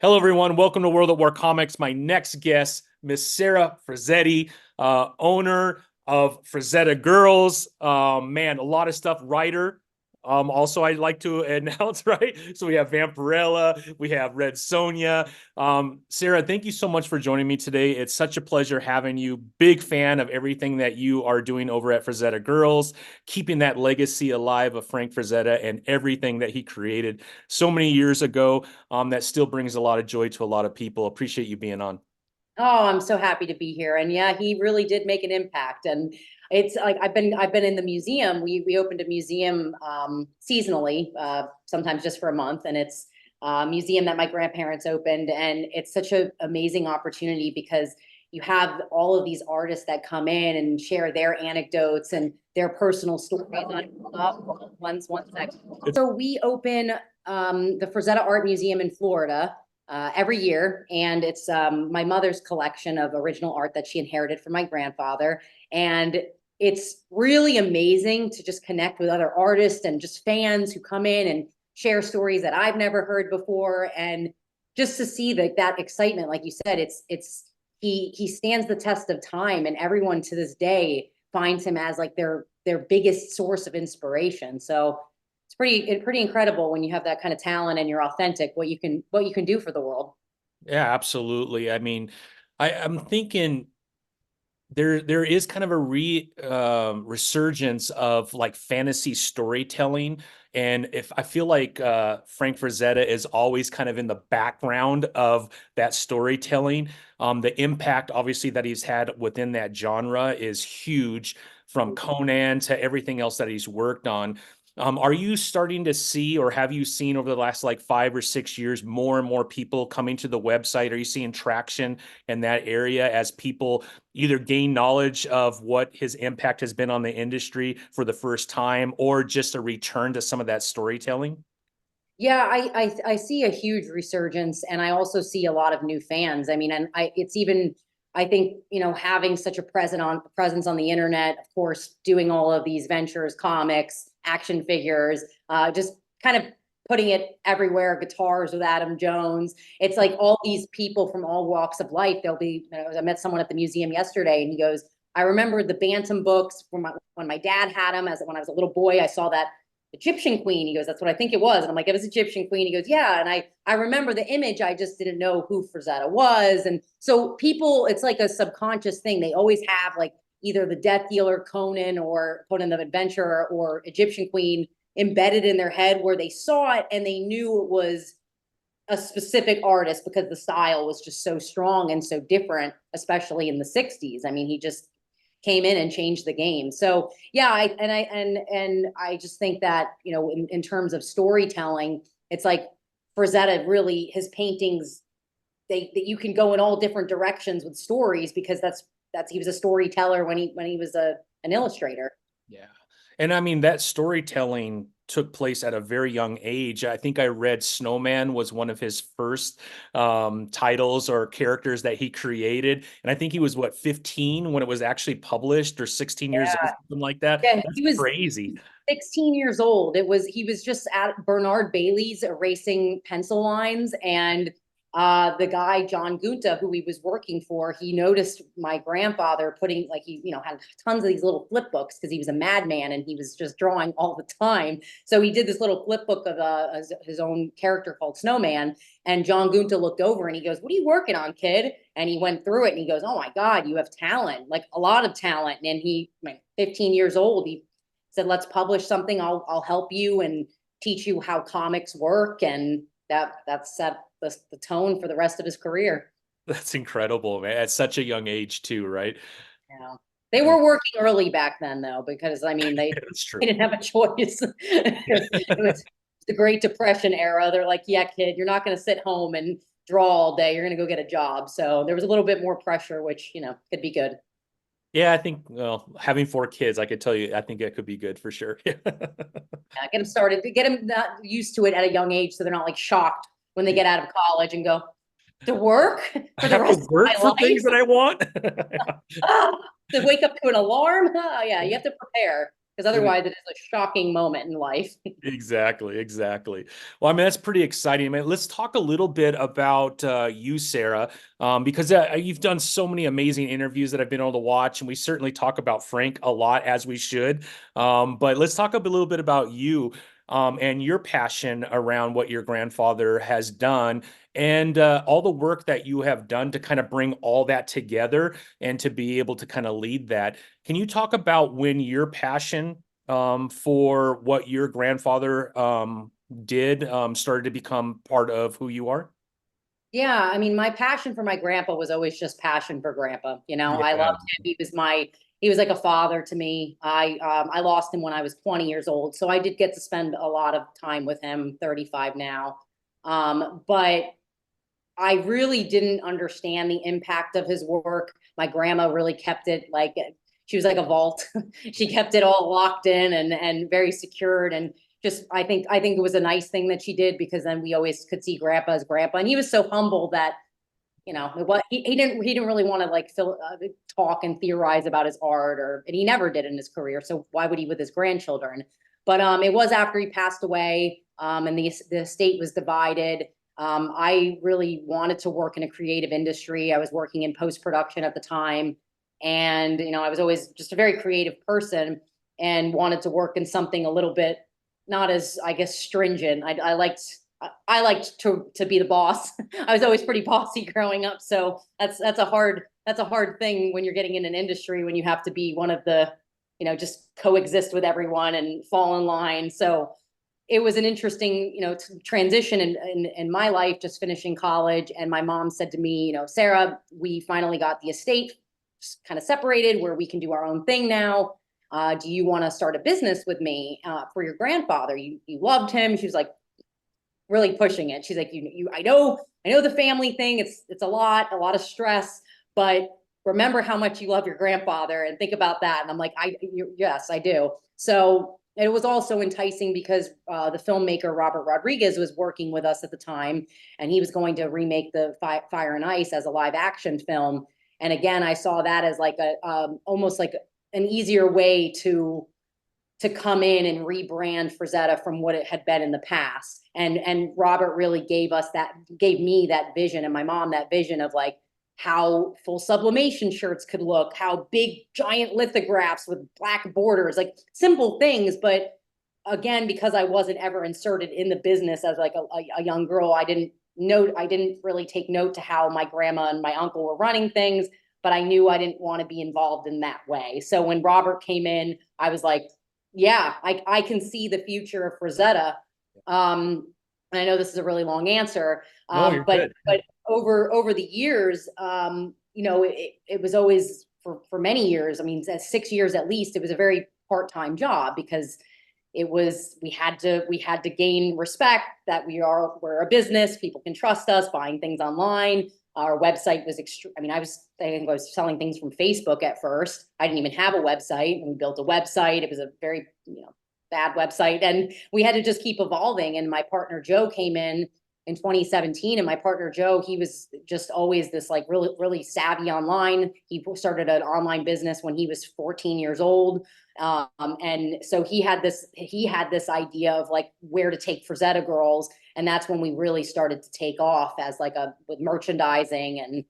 Hello, everyone. Welcome to World at War Comics. My next guest, Miss Sara Frazetta, owner of Frazetta Girls. Man, a lot of stuff. Writer. Also, I'd like to announce, right? So we have Vampirella, we have Red Sonja. Sara, thank you so much for joining me today. It's such a pleasure having you. Big fan of everything that you are doing over at Frazetta Girls, keeping that legacy alive of Frank Frazetta and everything that he created so many years ago. That still brings a lot of joy to a lot of people. Appreciate you being on. Oh, I'm so happy to be here. And yeah, he really did make an impact. And it's like I've been in the museum. We opened a museum seasonally, sometimes just for a month, and it's a museum that my grandparents opened, and it's such an amazing opportunity because you have all of these artists that come in and share their anecdotes and their personal stories. One second. So we open the Frazetta Art Museum in Florida every year, and it's my mother's collection of original art that she inherited from my grandfather. And it's really amazing to just connect with other artists and just fans who come in and share stories that I've never heard before, and just to see that excitement, like you said, he stands the test of time, and everyone to this day finds him as like their biggest source of inspiration. So it's pretty incredible when you have that kind of talent and you're authentic, what you can do for the world. Yeah, absolutely. I mean, I'm thinking there is kind of a resurgence of like fantasy storytelling. And if I feel like Frank Frazetta is always kind of in the background of that storytelling. The impact obviously that he's had within that genre is huge, from Conan to everything else that he's worked on. Are you starting to see, or have you seen over the last like 5 or 6 years, more and more people coming to the website? Are you seeing traction in that area as people either gain knowledge of what his impact has been on the industry for the first time, or just a return to some of that storytelling? Yeah, I see a huge resurgence, and I also see a lot of new fans. I mean, and it's even, I think, having such a presence on the internet, of course, doing all of these ventures, comics, action figures, just kind of putting it everywhere. Guitars with Adam Jones. It's like all these people from all walks of life. I met someone at the museum yesterday, and he goes, "I remember the Bantam books from when my dad had them. As when I was a little boy, I saw that Egyptian queen." He goes, "That's what I think it was." And I'm like, "It was Egyptian queen." He goes, "Yeah." And I remember the image. I just didn't know who Frazetta was. And so people, it's like a subconscious thing. They always have like either the death dealer Conan or Conan the Adventurer or Egyptian queen embedded in their head, where they saw it and they knew it was a specific artist because the style was just so strong and so different, especially in the 60s. I mean, he just came in and changed the game. So yeah, I just think that, in terms of storytelling, it's like Frazetta really, his paintings, that you can go in all different directions with stories, because that's he was a storyteller when he was an illustrator. Yeah. And I mean, that storytelling took place at a very young age. I think I read Snowman was one of his first titles or characters that he created. And I think he was, what, 15 when it was actually published, or 16 years old, Yeah. something like that. Yeah, That's he was crazy. 16 years old. He was just at Bernard Bailey's erasing pencil lines, and the guy John Gunta, who he was working for, he noticed my grandfather putting, like, he had tons of these little flip books because he was a madman and he was just drawing all the time. So he did this little flip book of his own character called Snowman, and John Gunta looked over and he goes, "What are you working on, kid?" And he went through it and he goes, "Oh my God, you have talent, like a lot of talent." And he, 15 years old, he said, "Let's publish something. I'll help you and teach you how comics work." And that set the tone for the rest of his career. That's incredible, man. At such a young age, too, right? Yeah. They were working early back then, though, because I mean That's true. they didn't have a choice. It was the Great Depression era. They're like, "Yeah, kid, you're not going to sit home and draw all day. You're going to go get a job." So there was a little bit more pressure, which could be good. Yeah, I think, well, having 4 kids, I could tell you, I think it could be good for sure. Yeah, get them started, get them not used to it at a young age, so they're not like shocked when they get out of college and go to work I for the have to rest of work my for things that life. I want. To wake up to an alarm. Oh, yeah, you have to prepare. because otherwise it is a shocking moment in life. Exactly, exactly. Well, I mean, that's pretty exciting. I mean, let's talk a little bit about you, Sara, because you've done so many amazing interviews that I've been able to watch, and we certainly talk about Frank a lot, as we should. But let's talk a little bit about you and your passion around what your grandfather has done and all the work that you have done to kind of bring all that together and to be able to kind of lead that. Can you talk about when your passion for what your grandfather did started to become part of who you are? Yeah, I mean, my passion for my grandpa was always just passion for grandpa. You know, I Yeah. loved him. He was like a father to me. I lost him when I was 20 years old, so I did get to spend a lot of time with him, 35 now. But I really didn't understand the impact of his work. My grandma really kept it like she was like a vault. She kept it all locked in and very secured. And just I think it was a nice thing that she did, because then we always could see grandpa as grandpa. And he was so humble that, he didn't really want to like talk and theorize about his art, and he never did in his career. So why would he with his grandchildren? But it was after he passed away, and the estate was divided. I really wanted to work in a creative industry. I was working in post production at the time, and I was always just a very creative person and wanted to work in something a little bit not as, I guess, stringent. I liked to be the boss. I was always pretty bossy growing up, so that's a hard thing when you're getting in an industry when you have to be one of the, just coexist with everyone and fall in line. So it was an interesting, transition in my life, just finishing college. And my mom said to me, Sara, we finally got the estate kind of separated where we can do our own thing now. Do you want to start a business with me for your grandfather? You loved him. She was like really pushing it. She's like, I know the family thing. It's a lot of stress, but remember how much you love your grandfather and think about that. And I'm like, yes, I do. So it was also enticing because the filmmaker Robert Rodriguez was working with us at the time, and he was going to remake the Fire and Ice as a live action film. And again, I saw that as like almost like an easier way to come in and rebrand Frazetta from what it had been in the past. And Robert really gave me that vision, and my mom that vision of like how full sublimation shirts could look, how big giant lithographs with black borders, like simple things. But again, because I wasn't ever inserted in the business as like a young girl, I didn't really take note to how my grandma and my uncle were running things, but I knew I didn't want to be involved in that way. So when Robert came in, I was like, yeah, I can see the future of Frazetta. And I know this is a really long answer, No, you're but good. over the years, it was always for many years. I mean, 6 years at least. It was a very part-time job because we had to gain respect that we're a business. People can trust us buying things online. Our website was extreme. I mean, I think I was selling things from Facebook at first. I didn't even have a website, and we built a website. It was a very, bad website, and we had to just keep evolving. And my partner Joe came in 2017, and my partner Joe, he was just always this like really, really savvy online. He started an online business when he was 14 years old. And so he had this idea of like where to take Frazetta Girls, and that's when we really started to take off as like with merchandising and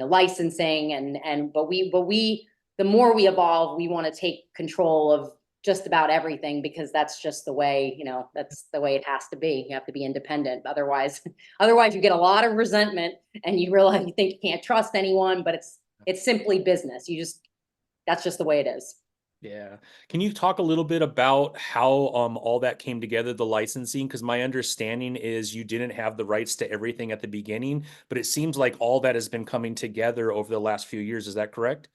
licensing but we the more we evolve, we want to take control of just about everything, because that's just the way, that's the way it has to be. You have to be independent, otherwise you get a lot of resentment, and you realize you think you can't trust anyone. But it's simply business. That's just the way it is. Yeah. Can you talk a little bit about how all that came together, the licensing? Because my understanding is you didn't have the rights to everything at the beginning, but it seems like all that has been coming together over the last few years. Is that correct?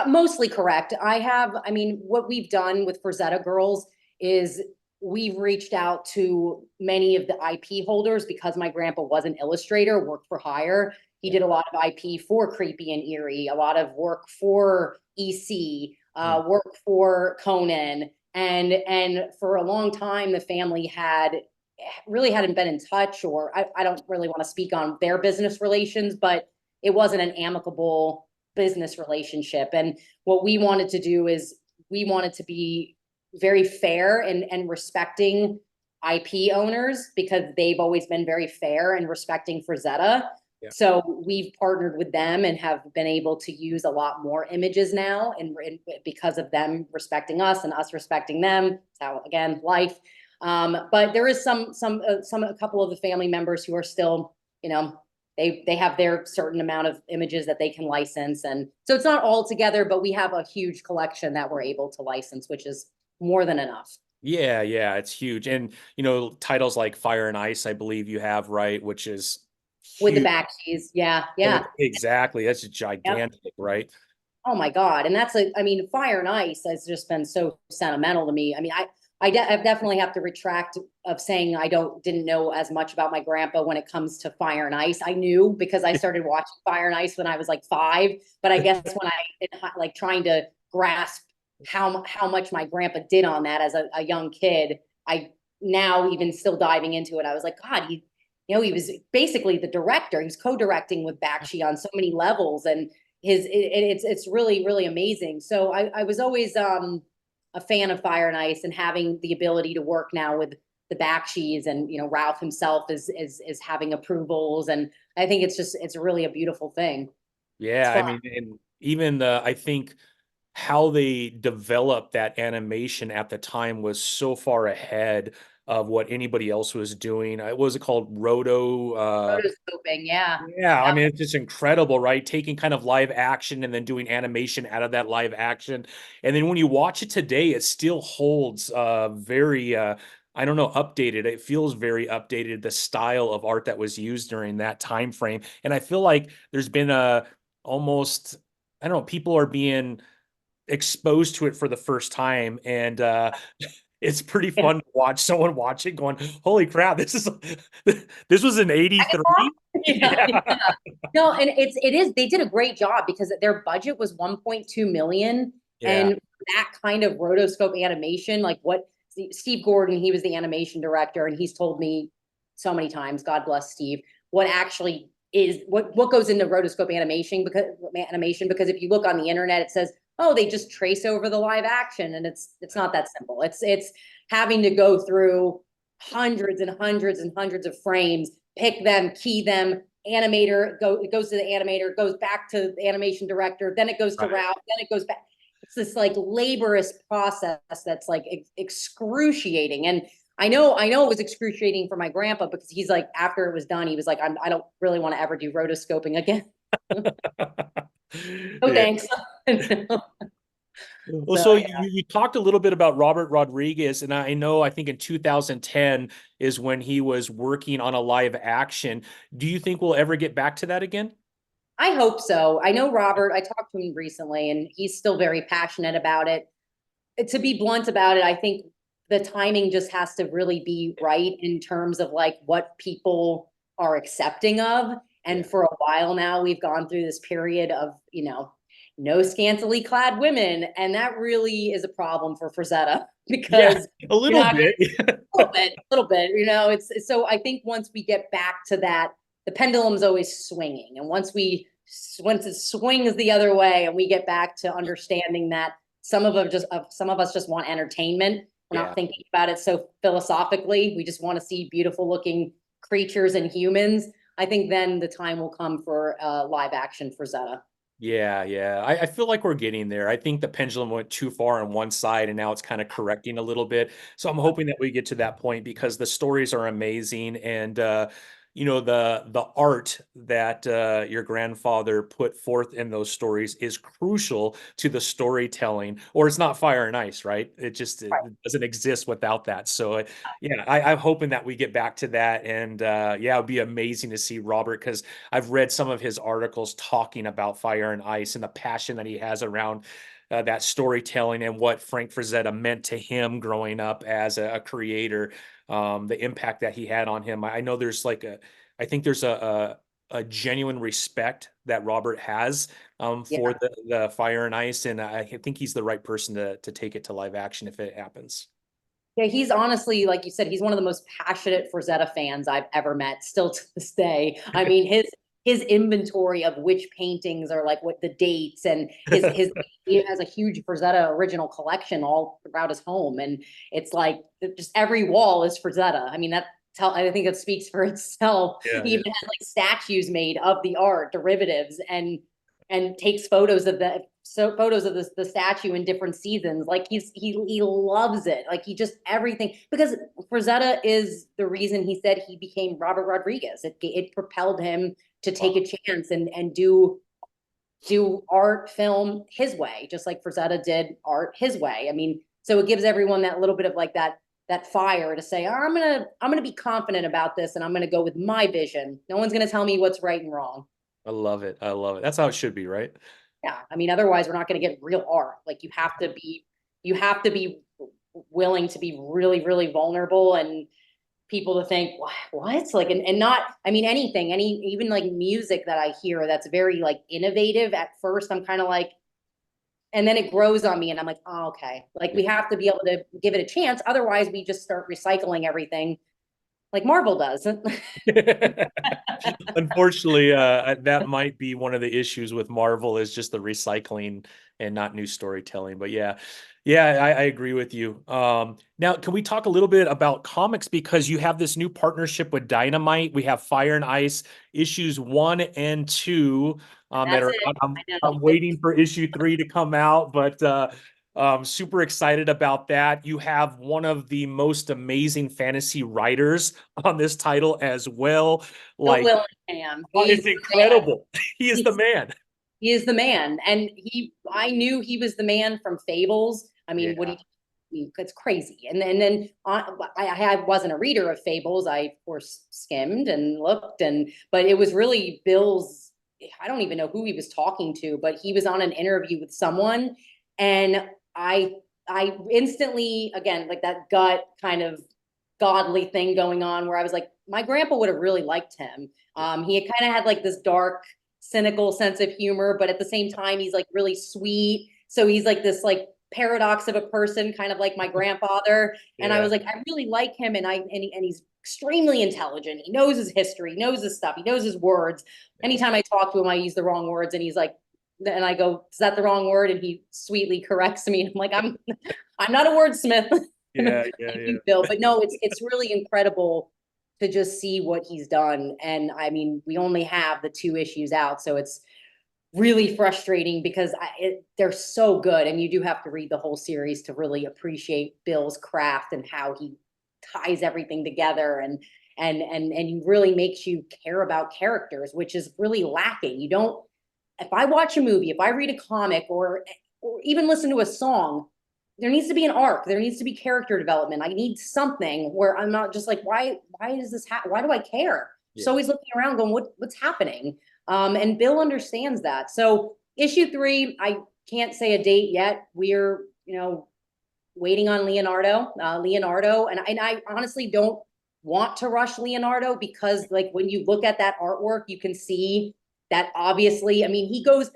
Mostly correct. I mean, what we've done with Frazetta Girls is we've reached out to many of the IP holders, because my grandpa was an illustrator, worked for hire. He did a lot of IP for Creepy and Eerie, a lot of work for EC, work for Conan. And for a long time, the family hadn't been in touch, or I don't really want to speak on their business relations, but it wasn't an amicable business relationship. And what we wanted to do is we wanted to be very fair and respecting IP owners, because they've always been very fair and respecting Frazetta. Yeah. So we've partnered with them and have been able to use a lot more images now, and because of them respecting us and us respecting them. So again, life. But there is a couple of the family members who are still, you know, they have their certain amount of images that they can license, and so it's not all together, but we have a huge collection that we're able to license, which is more than enough. Yeah, yeah, it's huge. And you know, titles like Fire and Ice, I believe you have, right, which is With the huge. back cheese, yeah, yeah, Exactly. That's yep. gigantic, right? Oh my God. And I mean, Fire and Ice has just been so sentimental to me. I mean, I definitely have to retract of saying didn't know as much about my grandpa when it comes to Fire and Ice. I knew because I started watching Fire and Ice when I was like 5, but I guess when like trying to grasp how much my grandpa did on that as a young kid, I now even still diving into it, I was like, God, he was basically the director. He was co-directing with Bakshi on so many levels, and it's really amazing. So I was always a fan of Fire and Ice, and having the ability to work now with the Bakshis, and Ralph himself is having approvals, and I think it's really a beautiful thing. It's Yeah, I fun. mean, and even I think how they developed that animation at the time was so far ahead of what anybody else was doing. What was it called? Roto. Rotoscoping, yeah. Yeah, I Yep. mean, it's just incredible, right? Taking kind of live action and then doing animation out of that live action. And then when you watch it today, it still holds very I don't know, updated. It feels very updated, the style of art that was used during that time frame. And I feel like there's been a almost, I don't know, people are being exposed to it for the first time, and it's pretty Yeah. fun to watch someone watch it going, holy crap, this was in 83. Yeah, Yeah. yeah. No, and they did a great job because their budget was 1.2 million, Yeah. and that kind of rotoscope animation, like what Steve Gordon, he was the animation director, and he's told me so many times, God bless Steve, what actually is what goes into rotoscope animation, because if you look on the internet, it says, oh, they just trace over the live action, and it's not that simple. It's having to go through hundreds and hundreds and hundreds of frames, pick them, key them, it goes to the animator, goes back to the animation director, then it goes to Right. Ralph, then it goes back. It's this like laborious process that's like excruciating. And I know it was excruciating for my grandpa, because he's like, after it was done, he was like, I don't really want to ever do rotoscoping again. No Yeah. thanks. Well, So so yeah. you talked a little bit about Robert Rodriguez, and I know I think in 2010 is when he was working on a live action. Do you think we'll ever get back to that again? I hope so. I know Robert, I talked to him recently, and he's still very passionate about it. To be blunt about it, I think the timing just has to really be right in terms of like what people are accepting of. And Yeah. for a while now, we've gone through this period of, no scantily clad women. And that really is a problem for Frazetta, Yeah, because a you're little not bit. a little bit, it's so I think once we get back to that, the pendulum's always swinging. And once it swings the other way and we get back to understanding that some of us just want entertainment. We're not Yeah. thinking about it so philosophically. We just want to see beautiful looking creatures and humans. I think then the time will come for live action for Zeta. Yeah, yeah. I feel like we're getting there. I think the pendulum went too far on one side and now it's kind of correcting a little bit. So I'm hoping that we get to that point because the stories are amazing, and you know, the art that your grandfather put forth in those stories is crucial to the storytelling, or it's not Fire and Ice, right? It doesn't exist without that. So yeah, I'm hoping that we get back to that, and yeah, it'd be amazing to see Robert, because I've read some of his articles talking about Fire and Ice and the passion that he has around that storytelling and what Frank Frazetta meant to him growing up as a creator, the impact that he had on him. I know there's like I think there's a genuine respect that Robert has for Yeah. the Fire and Ice, and I think he's the right person to take it to live action if it happens. Yeah, he's honestly, like you said, he's one of the most passionate Frazetta fans I've ever met, still to this day. I mean, his inventory of which paintings are like what the dates, and his he has a huge Frazetta original collection all throughout his home, and it's like just every wall is Frazetta. I mean, I think it speaks for itself. Yeah, He yeah. even has like statues made of the art, derivatives, and takes photos of the statue in different seasons. Like he loves it. Like he just everything, because Frazetta is the reason he said he became Robert Rodriguez. It propelled him to take Wow. a chance and do art film his way, just like Frazetta did art his way. I mean, so it gives everyone that little bit of like that fire to say, oh, I'm gonna be confident about this, and I'm gonna go with my vision. No one's gonna tell me what's right and wrong. I love it. I love it. That's how it should be, right? Yeah, I mean, otherwise we're not going to get real art. Like you have to be willing to be really, really vulnerable, and people to think what like, and not, I mean, anything, even like music that I hear that's very like innovative at first, I'm kind of like, and then it grows on me and I'm like, oh, okay, like Yeah. we have to be able to give it a chance. Otherwise we just start recycling everything like Marvel does. Unfortunately, that might be one of the issues with Marvel is just the recycling and not new storytelling. But yeah, yeah, I agree with you. Now, can we talk a little bit about comics because you have this new partnership with Dynamite? We have Fire and Ice issues 1 and 2 that That's are it. I'm, I know. I'm waiting for issue 3 to come out, but super excited about that. You have one of the most amazing fantasy writers on this title as well. Bill Like, Willingham, it's he's the man. incredible. He is the He's man. He is the man, and I knew he was the man from Fables. I mean, what Yeah. he it's crazy. And then I wasn't a reader of Fables. I of course skimmed and looked, but it was really Bill's. I don't even know who he was talking to, but he was on an interview with someone, and I instantly, again, like that gut kind of godly thing going on, where I was like, my grandpa would have really liked him. He had kind of had like this dark, cynical sense of humor, but at the same time, he's like really sweet. So he's like this like paradox of a person, kind of like my grandfather. And I Yeah. was like, I really like him, and he's extremely intelligent. He knows his history, he knows his stuff, he knows his words. Anytime I talk to him, I use the wrong words, and he's like, and I go, "Is that the wrong word?" And he sweetly corrects me. I'm like, I'm not a wordsmith. Yeah. Yeah. Thank Yeah. you, Bill. But no, it's really incredible to just see what he's done. And I mean, we only have the 2 issues out, so it's really frustrating because they're so good, and you do have to read the whole series to really appreciate Bill's craft and how he ties everything together, and he really makes you care about characters, which is really lacking. You don't. If I watch a movie, if I read a comic, or even listen to a song, there needs to be an arc. There needs to be character development. I need something where I'm not just like, why does this happen? Why do I care? Just Yeah. always looking around going, what's happening? And Bill understands that. So issue 3, I can't say a date yet. We're, waiting on Leonardo. And I honestly don't want to rush Leonardo, because like when you look at that artwork, you can see that obviously, I mean, he goes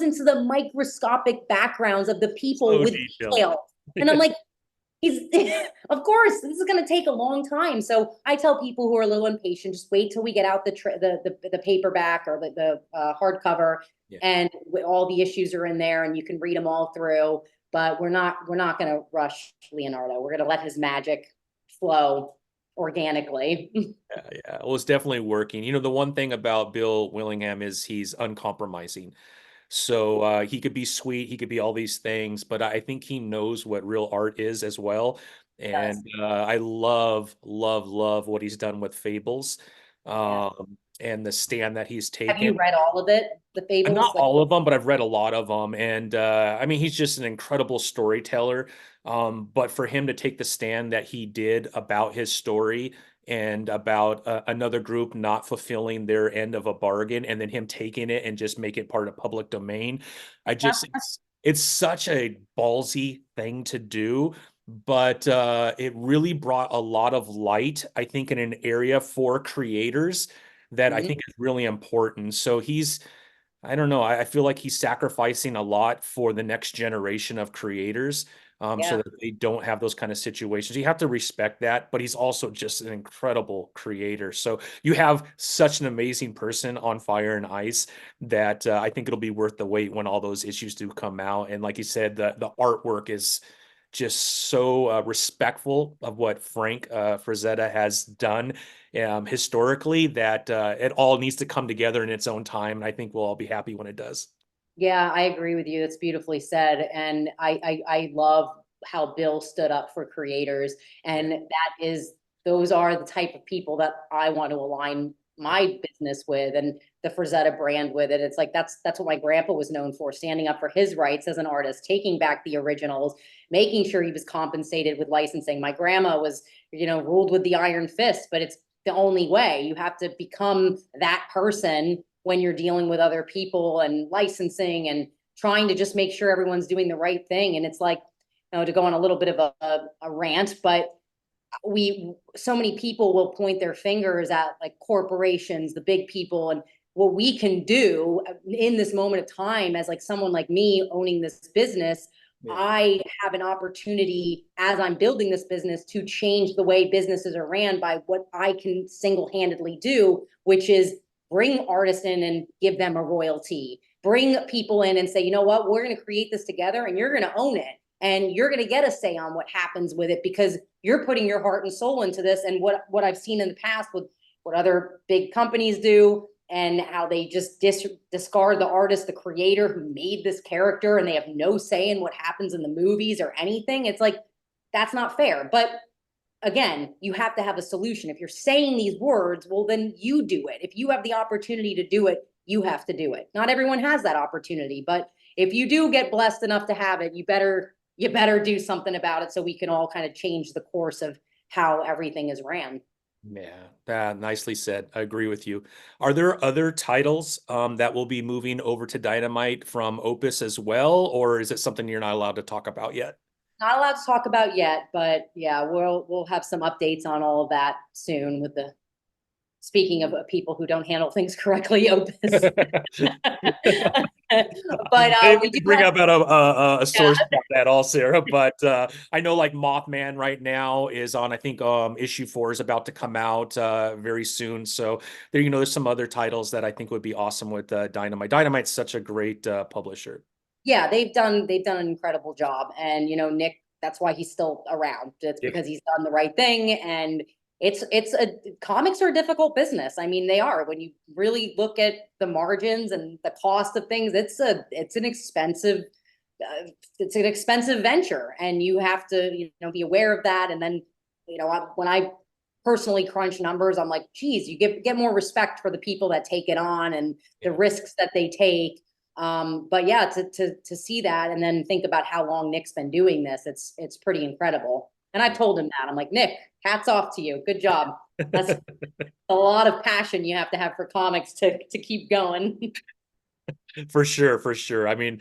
into the microscopic backgrounds of the people So with detailed. detail. And I'm like, he's of course this is going to take a long time. So I tell people who are a little impatient, just wait till we get out the paperback or the hardcover, Yeah. and all the issues are in there and you can read them all through. But we're not going to rush Leonardo. We're going to let his magic flow organically. Yeah, yeah. Well, it's definitely working. The one thing about Bill Willingham is he's uncompromising. So he could be sweet, he could be all these things, but I think he knows what real art is as well. Yes. And I love, love, love what he's done with Fables, Yeah. and the stand that he's Have taken. you read all of it, the Not Fables? Like, all of them, but I've read a lot of them. And I mean, he's just an incredible storyteller. But for him to take the stand that he did about his story and about another group not fulfilling their end of a bargain, and then him taking it and just make it part of public domain, it's such a ballsy thing to do. But it really brought a lot of light, I think, in an area for creators that I mhm. think is really important. So I don't know. I feel like he's sacrificing a lot for the next generation of creators. so Yeah. that they don't have those kind of situations. You have to respect that, but he's also just an incredible creator. So you have such an amazing person on Fire and Ice that I think it'll be worth the wait when all those issues do come out. And like you said, the artwork is just so respectful of what Frank Frazetta has done historically that it all needs to come together in its own time. And I think we'll all be happy when it does. Yeah, I agree with you. It's beautifully said. And I love how Bill stood up for creators. And those are the type of people that I want to align Yeah. my business with and the Frazetta brand with it. It's like that's what my grandpa was known for, standing up for his rights as an artist, taking back the originals, making sure he was compensated with licensing. My grandma was, ruled with the iron fist, but it's the only way. You have to become that person when you're dealing with other people and licensing and trying to just make sure everyone's doing the right thing. And it's like, to go on a little bit of a rant, but so many people will point their fingers at like corporations, the big people, and what we can do in this moment of time as like someone like me owning this business. Yeah. I have an opportunity as I'm building this business to change the way businesses are ran by what I can single-handedly do, which is bring artists in and give them a royalty, bring people in and say, you know what, we're going to create this together and you're going to own it and you're going to get a say on what happens with it because you're putting your heart and soul into this. And what I've seen in the past with what other big companies do and how they just discard the artist, the creator who made this character, and they have no say in what happens in the movies or anything. It's like, that's not fair. But again, you have to have a solution. If you're saying these words, well, then you do it. If you have the opportunity to do it, you have to do it. Not everyone has that opportunity, but if you do get blessed enough to have it, you better do something about it so we can all kind of change the course of how everything is ran. Yeah, nicely said. I agree with you. Are there other titles that will be moving over to Dynamite from Opus as well, or is it something you're not allowed to talk about yet? Not allowed to talk about yet, but yeah, we'll have some updates on all of that soon with the speaking of people who don't handle things correctly, Opus. But I didn't we mean do to bring have, up out a yeah, source about that all, Sarah, but I know like Mothman right now is on, I think issue 4 is about to come out very soon. So there, there's some other titles that I think would be awesome with Dynamite. Dynamite's such a great publisher. yeah, they've done an incredible job. And Nick, that's why he's still around. It's Yeah. because he's done the right thing. And comics are a difficult business. I mean, they are. When you really look at the margins and the cost of things, it's an expensive venture, and you have to be aware of that. And then when I personally crunch numbers, I'm like, geez, you get more respect for the people that take it on and the Yeah. risks that they take. But yeah, to see that and then think about how long Nick's been doing this, it's pretty incredible. And I've told him that. I'm like, Nick, hats off to you. Good job. That's a lot of passion you have to have for comics to keep going. For sure, for sure. I mean,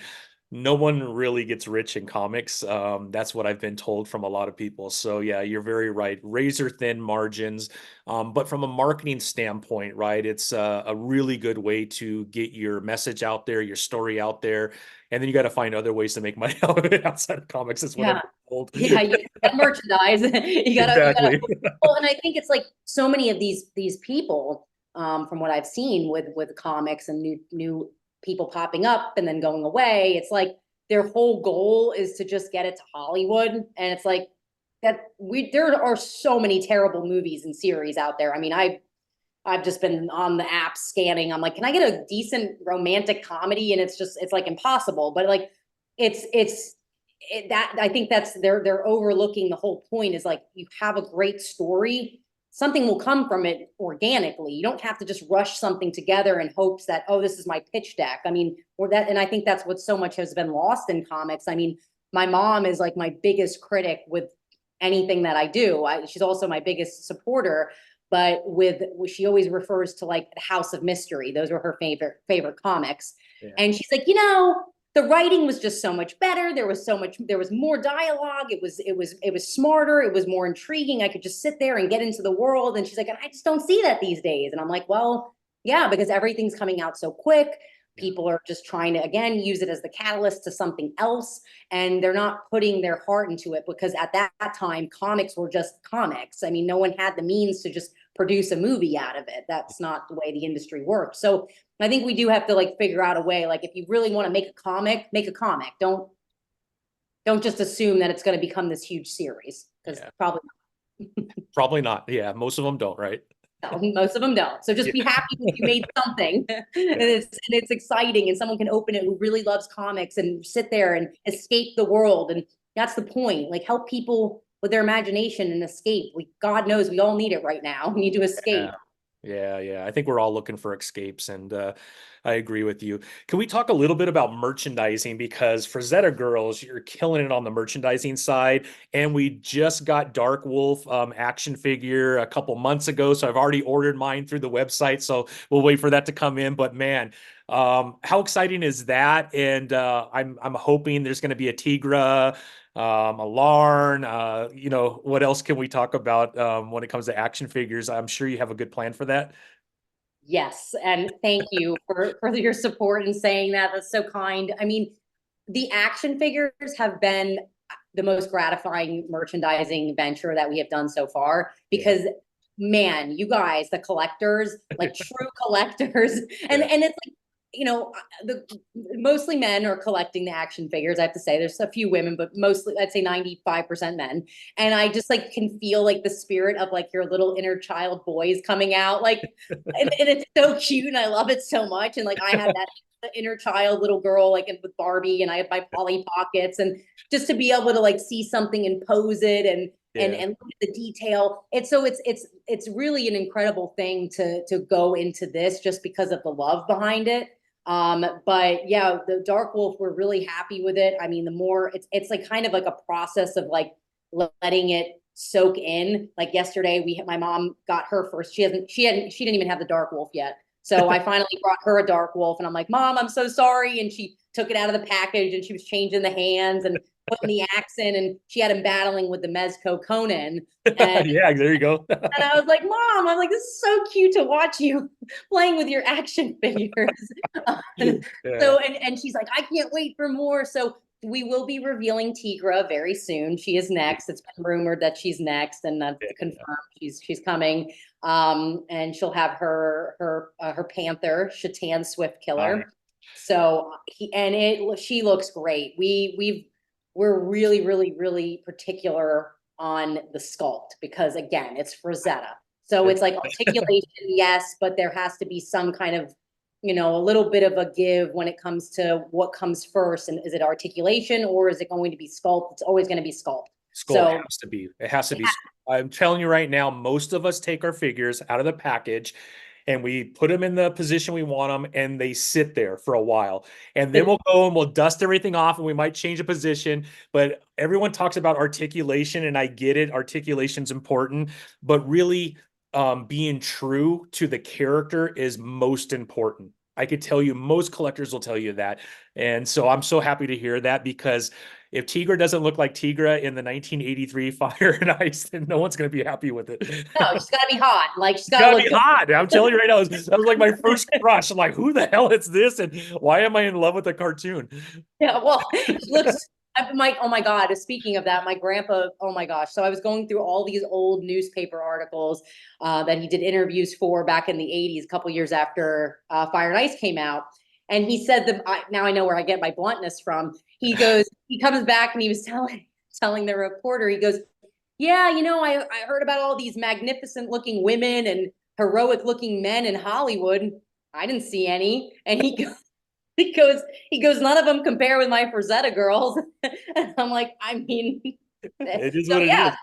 no one really gets rich in comics. That's what I've been told from a lot of people. So yeah, you're very right. Razor thin margins. But from a marketing standpoint, right, it's a really good way to get your message out there, your story out there. And then you got to find other ways to make money out of it outside of comics. Is what I've Yeah. been told. Yeah, you got merchandise. You gotta. Exactly. Well, and I think it's like so many of these people, from what I've seen with comics and new people popping up and then going away. It's like their whole goal is to just get it to Hollywood, and it's like there are so many terrible movies and series out there. I mean, I've just been on the app scanning. I'm like, can I get a decent romantic comedy? And it's like impossible. But like, it's that I think that's they're overlooking the whole point is like you have a great story, something will come from it organically. You don't have to just rush something together in hopes that, oh, this is my pitch deck. I mean, and I think that's what so much has been lost in comics. I mean, my mom is like my biggest critic with anything that I do. She's also my biggest supporter, but she always refers to like the House of Mystery. Those were her favorite comics. Yeah. And she's like, the writing was just so much better. There was more dialogue. It was smarter. It was more intriguing. I could just sit there and get into the world. And she's like, and I just don't see that these days. And I'm like, well, yeah, because everything's coming out so quick. Yeah. People are just trying to, again, use it as the catalyst to something else. And they're not putting their heart into it, because at that time, comics were just comics. I mean, no one had the means to just produce a movie out of it. That's not the way the industry works. So I think we do have to like figure out a way, like if you really want to make a comic, make a comic. Don't just assume that it's going to become this huge series, because Yeah. probably Probably not. Yeah. Most of them don't, right? no, most of them don't. So just Yeah. be happy if you made something and Yeah. it's exciting, and someone can open it who really loves comics and sit there and escape the world. And that's the point. Like, help people with their imagination and escape. God knows we all need it right now. We need to Yeah. escape. Yeah, yeah. I think we're all looking for escapes, and I agree with you. Can we talk a little bit about merchandising? Because Frazetta Girls, you're killing it on the merchandising side, and we just got Dark Wolf action figure a couple months ago, so I've already ordered mine through the website. So we'll wait for that to come in. But man, how exciting is that? And I'm hoping there's going to be a Tigra, a Larn. What else can we talk about when it comes to action figures? I'm sure you have a good plan for that. Yes, and thank you for your support and saying that. That's so kind. I mean, the action figures have been the most gratifying merchandising venture that we have done so far, Yeah. because man, you guys, the collectors, like true collectors, and Yeah. and it's like, the mostly men are collecting the action figures. I have to say, there's a few women, but mostly I'd say 95% men. And I just like can feel like the spirit of like your little inner child boys coming out, like, and it's so cute, and I love it so much. And like I had that inner child little girl like with Barbie, and I had my Polly Pockets, and just to be able to like see something and pose it, Yeah. and look at the detail. It's really an incredible thing to go into this, just because of the love behind it. But yeah, the Dark Wolf, we're really happy with it. I mean, the more it's like kind of like a process of like letting it soak in. Like yesterday, my mom got her first. She didn't even have the Dark Wolf yet. So I finally brought her a Dark Wolf, and I'm like, Mom, I'm so sorry. And she took it out of the package, and she was changing the hands and putting the accent, and she had him battling with the Mezco Conan. And Yeah, there you go. and I was like, Mom, I'm like, this is so cute to watch you playing with your action figures. Yeah. And she's like, I can't wait for more. So we will be revealing Teegra very soon. She is next. It's been rumored that she's next, and that's Yeah. confirmed. She's coming. And she'll have her panther, Shatan Swift Nice. Killer. So she looks great. We're really, really, really particular on the sculpt, because again, it's Frazetta. So it's like articulation, yes, but there has to be some kind of, a little bit of a give when it comes to what comes first. And is it articulation, or is it going to be sculpt? It's always going to be sculpt. Sculpt So has to be. It has to be. I'm telling you right now, most of us take our figures out of the package and we put them in the position we want them, and they sit there for a while. And then we'll go and we'll dust everything off, and we might change a position. But everyone talks about articulation, and I get it. Articulation's important, but really being true to the character is most important. I could tell you most collectors will tell you that. And so I'm so happy to hear that, because if Tigra doesn't look like Tigra in the 1983 Fire and Ice, then no one's going to be happy with it. no, she's got to be hot. Like she's It's got to gotta look be good. hot. I'm telling you right now, that was like my first crush. I'm like, who the hell is this? And why am I in love with the cartoon? Yeah, well, she looks. Oh my God. Speaking of that, my grandpa. Oh my gosh. So I was going through all these old newspaper articles that he did interviews for back in the '80s, a couple years after Fire and Ice came out, and he said that. Now I know where I get my bluntness from. He comes back, and he was telling the reporter. He goes, "Yeah, I heard about all these magnificent looking women and heroic looking men in Hollywood. I didn't see any." And he goes, none of them compare with my Frazetta Girls. And I'm like, I mean, It is so what it yeah. is.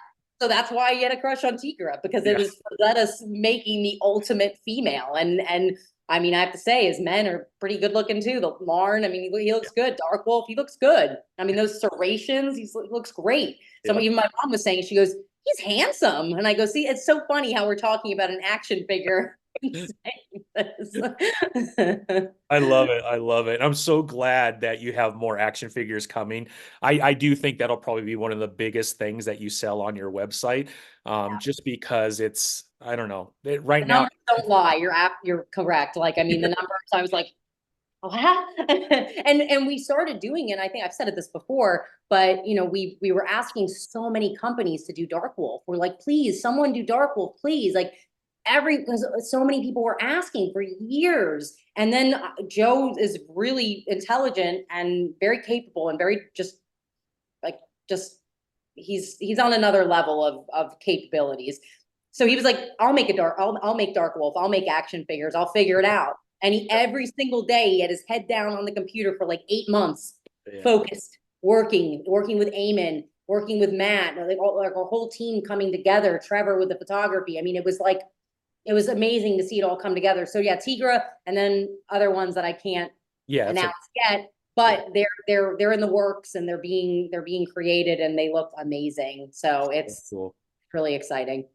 So that's why I had a crush on Tigra, because it Yeah. was Frazetta's making the ultimate female. And I mean, I have to say, his men are pretty good looking too. The Larn, I mean, he looks good. Dark Wolf, he looks good. I mean, those serrations, he looks great. Yeah. Even my mom was saying, she goes, he's handsome. And I go, see, it's so funny how we're talking about an action figure. I love it. I love it. I'm so glad that you have more action figures coming. I do think that'll probably be one of the biggest things that you sell on your website. Just because I don't know, right The now. numbers don't lie. You're correct. Like, I mean, the numbers, I was like, And we started doing it. I think I've said it this before, but we were asking so many companies to do Dark Wolf. We're like, please, someone do Dark Wolf, please. Like because so many people were asking for years. And then Joe is really intelligent and very capable and very like just he's on another level of capabilities. So he was like, I'll make Dark Wolf, I'll make action figures, I'll figure it out. And every single day he had his head down on the computer for like 8 months, Yeah. focused, working with Eamon, working with Matt, like our whole team coming together, Trevor with the photography. I mean, it was amazing to see it all come together. So yeah, Tigra, and then other ones that I can't Yeah, announce yet, but they're in the works, and they're being created, and they look amazing. So it's cool. really exciting.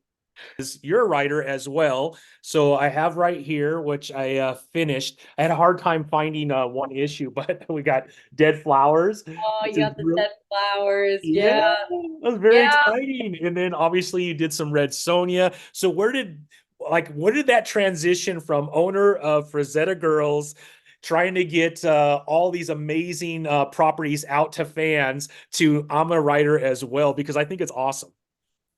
You're a writer as well. So I have right here, which I finished. I had a hard time finding one issue, but we got Dead Flowers, Oh, which you is got the real. dead flowers. Yeah, Yeah. that was very Yeah. exciting. And then obviously you did some Red Sonja. So what did that transition from owner of Frazetta Girls, trying to get all these amazing properties out to fans, to I'm a writer as well? Because I think it's awesome.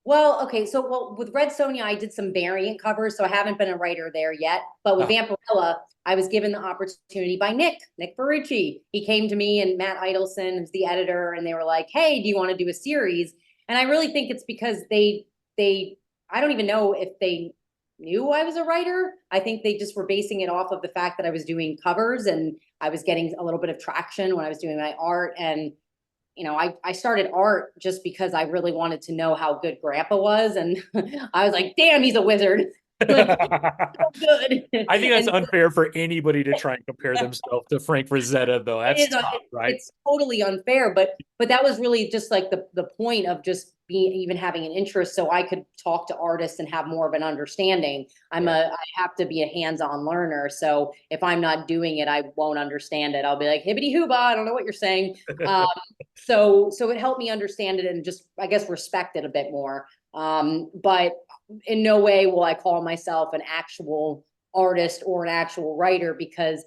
Well, okay, so with Red Sonja, I did some variant covers, so I haven't been a writer there yet. But with Ah, Vampirella, I was given the opportunity by Nick Ferrucci. He came to me, and Matt Idelson, who's the editor, and they were like, "Hey, do you want to do a series?" And I really think it's because they I don't even know if they knew I was a writer. I think they just were basing it off of the fact that I was doing covers and I was getting a little bit of traction when I was doing my art. And I started art just because I really wanted to know how good Grandpa was. And I was like, damn, he's a wizard. Like, he's I so good. think that's And unfair for anybody to try and compare themselves to Frank Frazetta, though. it That's is tough, right? it's totally unfair, but that was really just like the point of just being, even having an interest, so I could talk to artists and have more of an understanding. Yeah. I have to be a hands-on learner, so if I'm not doing it, I won't understand it. I'll be like, hibbity hooba, I don't know what you're saying. um so it helped me understand it and just, I guess, respect it a bit more. But in no way will I call myself an actual artist or an actual writer, because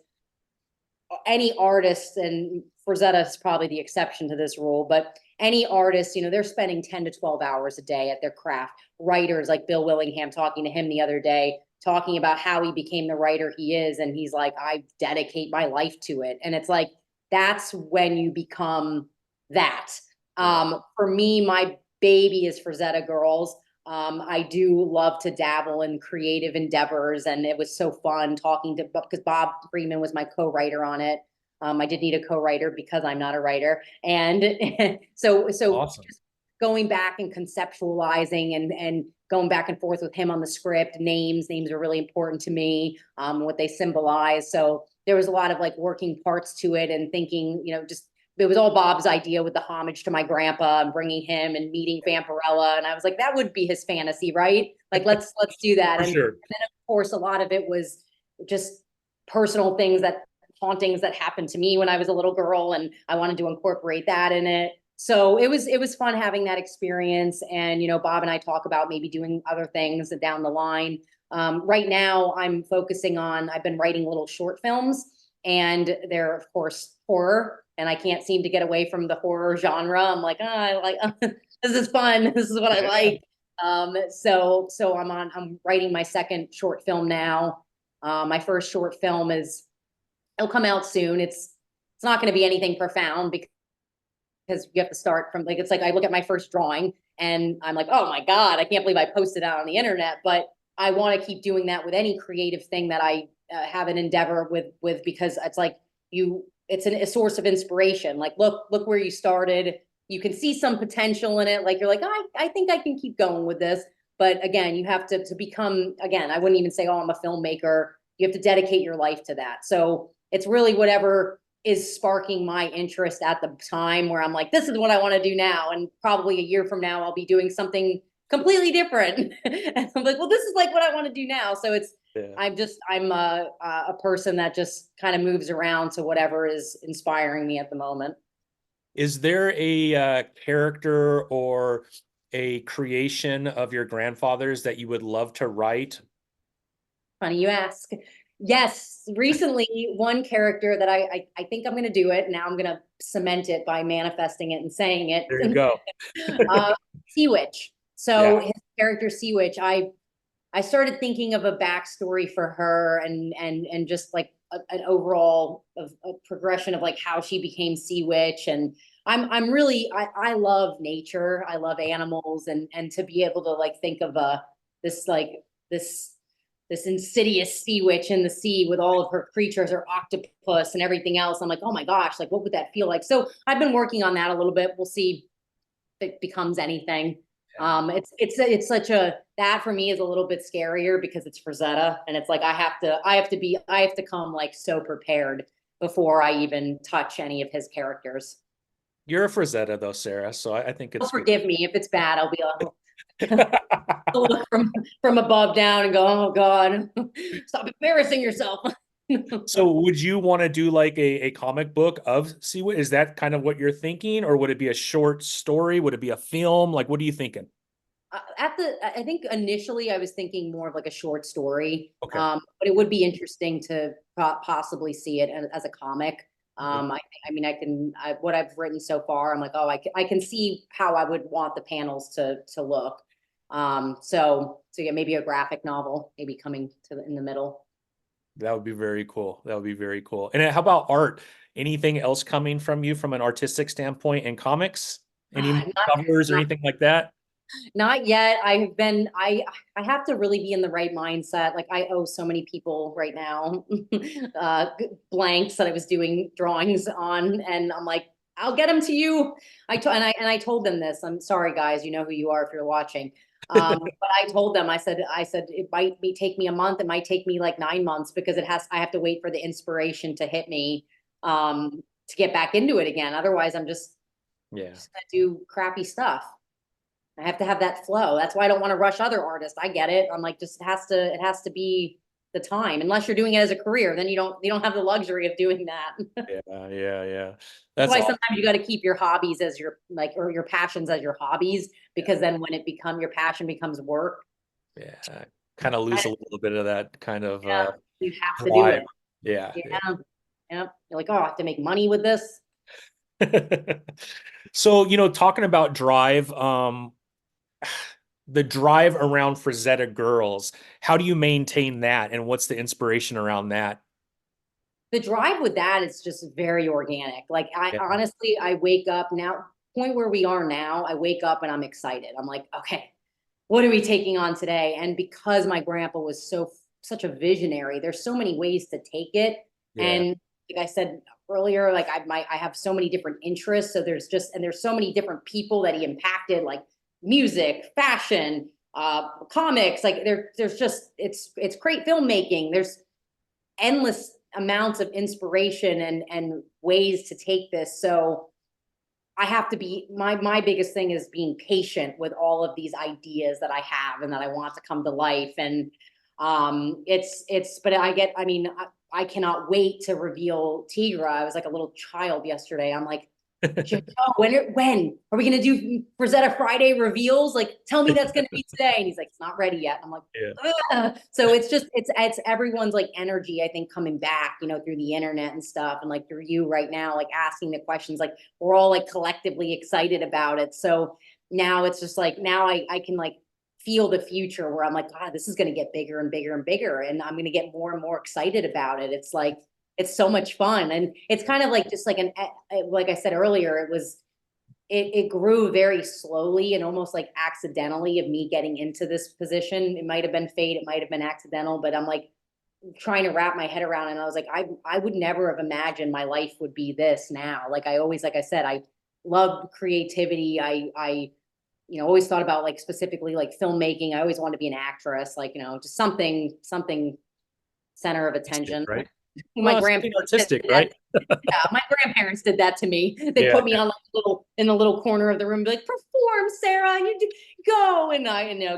any artist, and Frazetta is probably the exception to this rule, but any artist, they're spending 10 to 12 hours a day at their craft. Writers like Bill Willingham, talking to him the other day, talking about how he became the writer he is. And he's like, I dedicate my life to it. And it's like, that's when you become that. Yeah. For me, my baby is Frazetta Girls. I do love to dabble in creative endeavors, and it was so fun talking to, because Bob Freeman was my co-writer on it. I did need a co-writer because I'm not a writer, and so Awesome. just going back and conceptualizing and going back and forth with him on the script. Names are really important to me, what they symbolize. So there was a lot of like working parts to it, and thinking, just it was all Bob's idea with the homage to my grandpa and bringing him and meeting Vampirella. And I was like, that would be his fantasy, right? Like, let's do that. For And sure. then of course, a lot of it was just personal things, that hauntings that happened to me when I was a little girl, and I wanted to incorporate that in it. So it was fun having that experience. And Bob and I talk about maybe doing other things down the line. Right now, I've been writing little short films, and they're of course horror, and I can't seem to get away from the horror genre. I'm like, I like this is fun. This is what I Yeah. like. So I'm writing my second short film now. My first short film it'll come out soon. It's not going to be anything profound, because you have to start from, like, it's like I look at my first drawing and I'm like, oh my God, I can't believe I posted that on the internet. But I want to keep doing that with any creative thing that I have an endeavor with, because it's like it's a source of inspiration. Like, look where you started. You can see some potential in it. Like, you're like, I think I can keep going with this. But again, you have to become, again, I wouldn't even say, oh, I'm a filmmaker. You have to dedicate your life to that. So it's really whatever is sparking my interest at the time, where I'm like, this is what I want to do now. And probably a year from now, I'll be doing something completely different. And I'm like, well, this is like what I want to do now. So Yeah. I'm a person that just kind of moves around to whatever is inspiring me at the moment. Is there a character or a creation of your grandfather's that you would love to write? Funny you ask. Yes, recently one character that I think I'm going to do it. Now I'm going to cement it by manifesting it and saying There you it. go. Sea Witch. Yeah. So his character Sea Witch, I started thinking of a backstory for her and just like an overall of a progression of like how she became Sea Witch. And I'm really I love nature. I love animals and to be able to like think of this like this this insidious sea witch in the sea with all of her creatures, her octopus and everything else. I'm like, oh my gosh, like what would that feel like? So I've been working on that a little bit. We'll see if it becomes anything. It's such a that for me is a little bit scarier because it's Frazetta, and it's like I have to come like so prepared before I even touch any of his characters. You're a Frazetta though, Sarah, so I think He'll it's good. forgive me if it's bad. I'll be like, I'll look from above down and go, oh God, stop embarrassing yourself. So would you want to do like a comic book of Seawood? Is that kind of what you're thinking? Or would it be a short story? Would it be a film? Like, what are you thinking? I think initially I was thinking more of like a short story, Okay. but it would be interesting to possibly see it as a comic. I mean, what I've written so far, I'm like, oh, I can see how I would want the panels to look. So yeah, maybe a graphic novel, maybe coming in the middle. That would be very cool. That would be very cool. And how about art? Anything else coming from you from an artistic standpoint in comics? Any more Not, covers or not anything like that? Not yet. I have to really be in the right mindset. Like I owe so many people right now blanks that I was doing drawings on, and I'm like, I'll get them to you. I told them this. I'm sorry, guys. You know who you are if you're watching. But I told them. I said it might be take me a month. It might take me like 9 months because I have to wait for the inspiration to hit me to get back into it again. Otherwise, I'm Yeah. just gonna do crappy stuff. I have to have that flow. That's why I don't want to rush other artists. I get it. I'm like, just it has to be the time. Unless you're doing it as a career, then you don't have the luxury of doing that. Yeah, yeah, yeah. That's That's why awesome. sometimes you got to keep your hobbies as your like or your passions as your hobbies because then when it become your passion becomes work, Yeah. Kind of lose a little bit of that kind of yeah, you have to do drive. it. Yeah, yeah. Yeah. Yeah. You're like, oh, I have to make money with this. So, talking about drive, the drive around Frazetta Girls, how do you maintain that and what's the inspiration around that? The drive with that is just very organic. Like I Yeah. honestly, I wake up now, point where we are now, I wake up and I'm excited. I'm like, okay, what are we taking on today? And because my grandpa was such a visionary, there's so many ways to take it. Yeah. And like I said earlier, like I have so many different interests. So there's so many different people that he impacted, like music, fashion, comics. Like there's just it's great filmmaking. There's endless amounts of inspiration and ways to take this. So I have to be my biggest thing is being patient with all of these ideas that I have and that I want to come to life. And it's but I mean I cannot wait to reveal Tigra. I was like a little child yesterday. I'm like, oh, when are we gonna do Frazetta Friday reveals? Like, tell me that's gonna be today. And he's like, it's not ready yet. And I'm like, Yeah. ugh. So it's everyone's like energy, I think, coming back, through the internet and stuff, and like through you right now, like asking the questions, like we're all like collectively excited about it. So now it's just like now I can like feel the future where I'm like, God, this is gonna get bigger and bigger and bigger, and I'm gonna get more and more excited about it. It's like it's so much fun. And it's kind of like just like like I said earlier, it grew very slowly and almost like accidentally of me getting into this position. It might have been fate, it might have been accidental, but I'm like trying to wrap my head around. And I was like, I would never have imagined my life would be this now. Like I always, like I said, I loved creativity. I always thought about like specifically like filmmaking. I always wanted to be an actress, like, just something center of Artistic, attention. right? My Well, grandparents something did artistic, that. right? Yeah, my grandparents did that to me. They Yeah. put me on like little in the little corner of the room, be like, "Perform, Sarah, go," and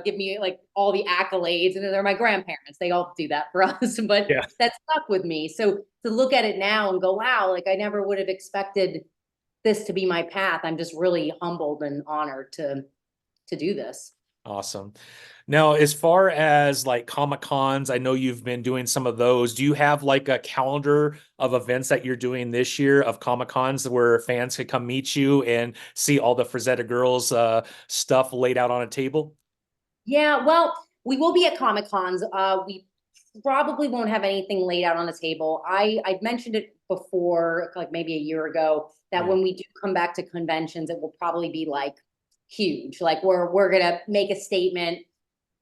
give me like all the accolades. And they're my grandparents; they all do that for us. But Yeah. that stuck with me. So to look at it now and go, "Wow!" Like I never would have expected this to be my path. I'm just really humbled and honored to do this. Awesome. Now, as far as like Comic Cons, I know you've been doing some of those. Do you have like a calendar of events that you're doing this year of Comic Cons where fans could come meet you and see all the Frazetta Girls stuff laid out on a table? Yeah, well, we will be at Comic Cons. We probably won't have anything laid out on the table. I've mentioned it before, like maybe a year ago, that Yeah. when we do come back to conventions, it will probably be like huge. Like we're gonna make a statement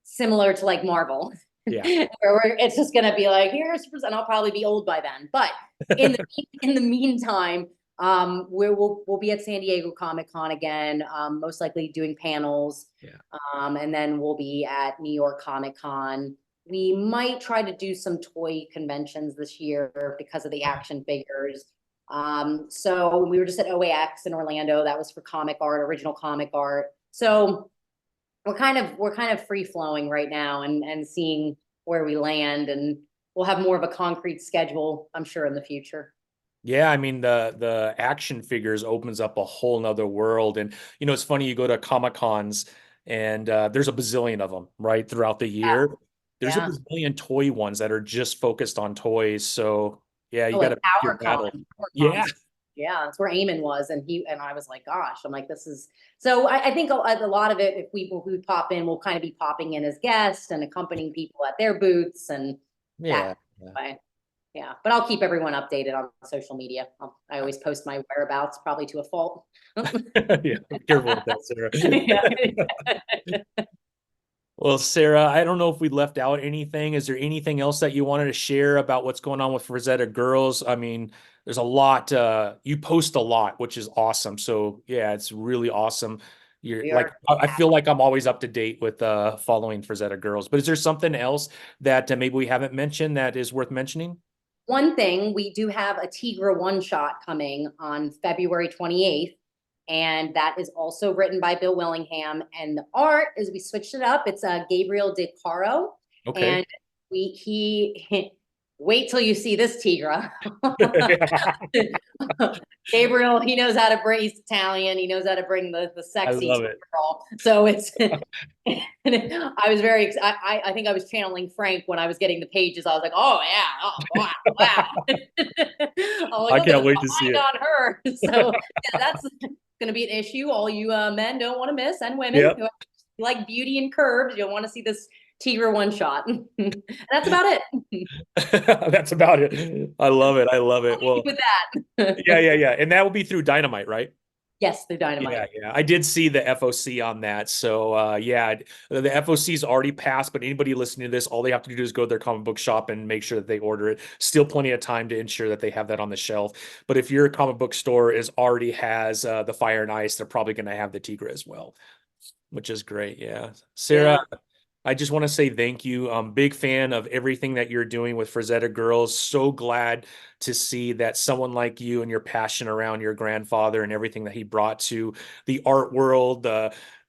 similar to like Marvel, Yeah. where it's just gonna be like, and I'll probably be old by then. But in the in the meantime, we'll be at San Diego Comic Con again, most likely doing panels. Yeah. And then we'll be at New York Comic Con. We might try to do some toy conventions this year because of the action figures. So we were just at OAX in Orlando. That was for comic art, original comic art. So we're kind of free flowing right now and seeing where we land, and we'll have more of a concrete schedule, I'm sure, in the future. Yeah, I mean the action figures opens up a whole nother world. And it's funny, you go to Comic Cons and there's a bazillion of them, right, throughout the year. There's a Yeah. bazillion toy ones that are just focused on toys. So yeah, you Oh, got at to pick your battle. PowerCon. Yeah. Yeah, that's where Eamon was, and I was like, gosh, I'm like, this is so. I think a lot of it, if we pop in, we'll kind of be popping in as guests and accompanying people at their booths and that Yeah. Yeah. way. Yeah, but I'll keep everyone updated on social media. I always post my whereabouts, probably to a fault. Yeah, careful with that, Yeah. Sarah. Well, Sarah, I don't know if we left out anything. Is there anything else that you wanted to share about what's going on with Frazetta Girls? I mean, there's a lot. You post a lot, which is awesome. So yeah, it's really awesome. You're We like, are. I feel like I'm always up to date with following Frazetta Girls. But is there something else that maybe we haven't mentioned that is worth mentioning? One thing, we do have a Tigra One Shot coming on February 28th, and that is also written by Bill Willingham. And the art is we switched it up. It's Gabriel De Caro, Okay. and he wait till you see this Tigra. Gabriel, he knows how to bring. He's Italian. He knows how to bring the I sexy to love the it. girl. So it's. I was very. I think I was channeling Frank when I was getting the pages. I was like, oh yeah, oh wow, wow. I'm like, I look at can't the wait to see behind it. on her. So yeah, that's going to be an issue. All you men don't want to miss, and women Yeah. who like beauty and curves, you'll want to see this Tigra One Shot. And that's about it. That's about it. I love it. I love it. Well, With that. yeah, yeah, yeah. And that will be through Dynamite, right? Yes, they're Yeah, Dynamite. yeah. I did see the FOC on that. So yeah, the FOC's already passed, but anybody listening to this, all they have to do is go to their comic book shop and make sure that they order it. Still plenty of time to ensure that they have that on the shelf. But if your comic book store is already has the Fire and Ice, they're probably going to have the Tigra as well, which is great. Yeah. Sarah, Yeah. I just want to say thank you. I'm a big fan of everything that you're doing with Frazetta Girls. So glad to see that someone like you and your passion around your grandfather and everything that he brought to the art world,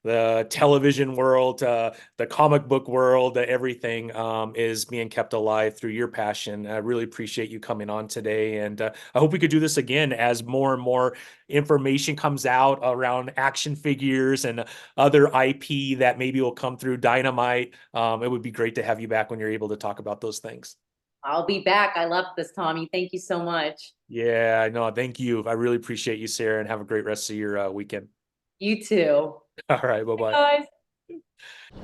the television world, the comic book world, everything is being kept alive through your passion. I really appreciate you coming on today. And I hope we could do this again as more and more information comes out around action figures and other IP that maybe will come through Dynamite. It would be great to have you back when you're able to talk about those things. I'll be back. I love this, Tommy. Thank you so much. Yeah, no, thank you. I really appreciate you, Sarah, and have a great rest of your weekend. You too. All right, bye bye. Guys.